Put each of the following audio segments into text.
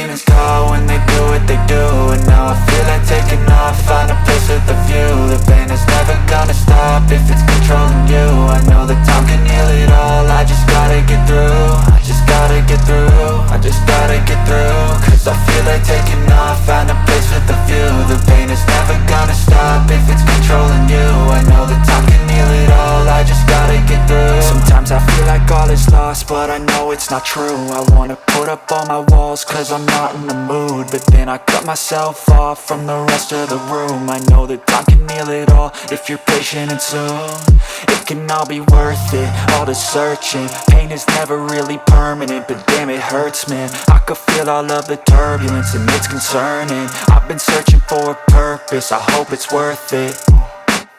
demons call when they do what they do. And now I feel like taking off, find a place with a view. The pain is never gonna stop if it's controlling you. I know that time can heal it all, I just gotta get through. I just gotta get through, I just gotta get through. Cause I feel like taking off, find a place with a view. The pain is never gonna stop if it's controlling you. I know that time can heal it all, I just gotta get through. Sometimes I feel like all is lost, but I know it's not true. I wanna put up all my walls cause I'm not in the mood, but then I cut myself off from the rest of the room. I know that time can heal it all if you're patient and soon. It can all be worth it, all the searching. Pain is never really permanent, but damn it hurts, man. I could feel all of the turbulence and it's concerning. I've been searching for a purpose, I hope it's worth it.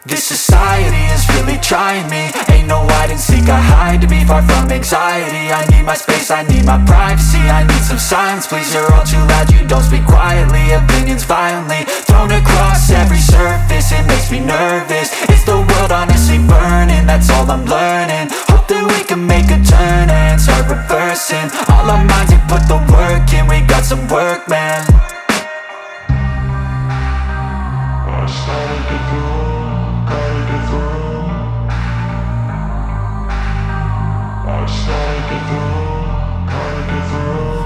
This society is really trying me. Ain't no hide and seek, I hide to be far from anxiety. I need my space, I need my privacy. I need some silence, please, you're all too loud. You don't speak quietly, opinions violently thrown across every surface. It makes me nervous, it's the world honestly burning. That's all I'm learning, hope that we can make a turn and start reversing. All our minds, we put the work in, we got some work, man. I started to grow.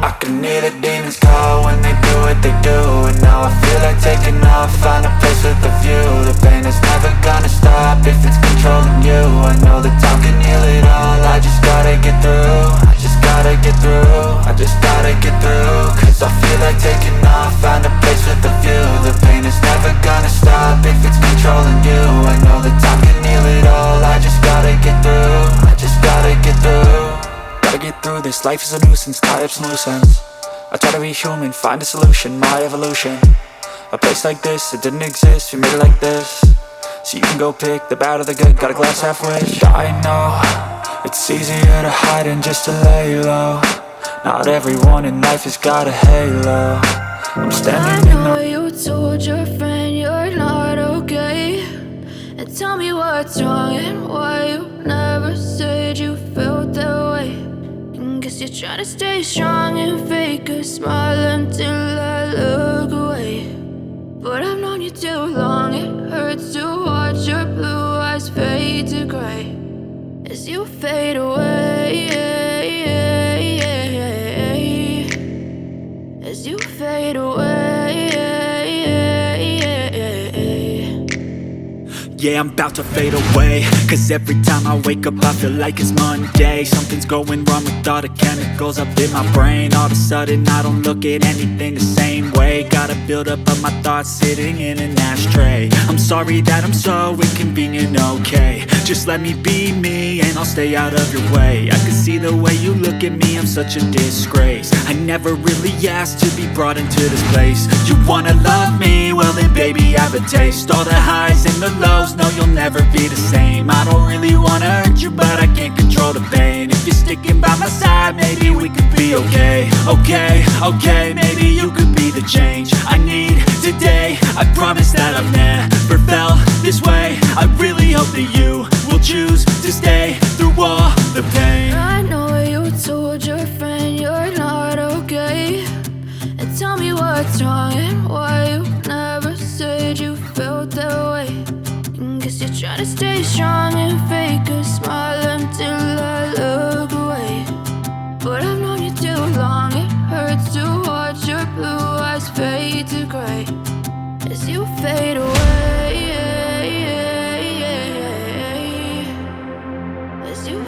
I can hear the demons call when they do what they do. And now I feel like taking off, find a place with a view. The pain is never gonna stop if it's controlling you. I know that time can heal it all, I just gotta get through. I just gotta get through, I just gotta get through. Cause I feel like taking off, find a place with a view. The pain is never gonna stop if it's controlling you. I know that time can heal it all, I just gotta get through. I just gotta get through. Gotta get through this, life is a nuisance, tie up some loose ends. I try to be human, find a solution, my evolution. A place like this, it didn't exist, we made it like this. So you can go pick the bad or the good, got a glass halfway. I know, it's easier to hide than just to lay low. Not everyone in life has got a halo. I'm standing in the... I know you told your friend you're not okay, and tell me what's wrong and why you never said you felt that way. Guess you're trying to stay strong and fake a smile until I look away. But I've known you too long, it hurts to watch your blue eyes fade to gray as you fade away, as you fade away. Yeah, I'm about to fade away, cause every time I wake up I feel like it's Monday. Something's going wrong with all the chemicals up in my brain. All of a sudden I don't look at anything the same way. Gotta build up of my thoughts sitting in an ashtray. I'm sorry that I'm so inconvenient, okay. Just let me be me and I'll stay out of your way. I can see the way you look at me, I'm such a disgrace. I never really asked to be brought into this place. You wanna love me? Well then baby have a taste. All the highs and the lows, no, you'll never be the same. I don't really wanna hurt you, but I can't control the pain. If you're sticking by my side, maybe we could be okay. Okay, maybe you could be the change I need today. I promise that I've never felt this way. I really hope that you will choose to stay through all the pain. I know you told your friend you're not okay, and tell me what's wrong and why you never said you felt that way. Guess you're trying to stay strong and fake a smile until I look away. But I've known you too long, it hurts to watch your blue eyes fade to gray as you fade away.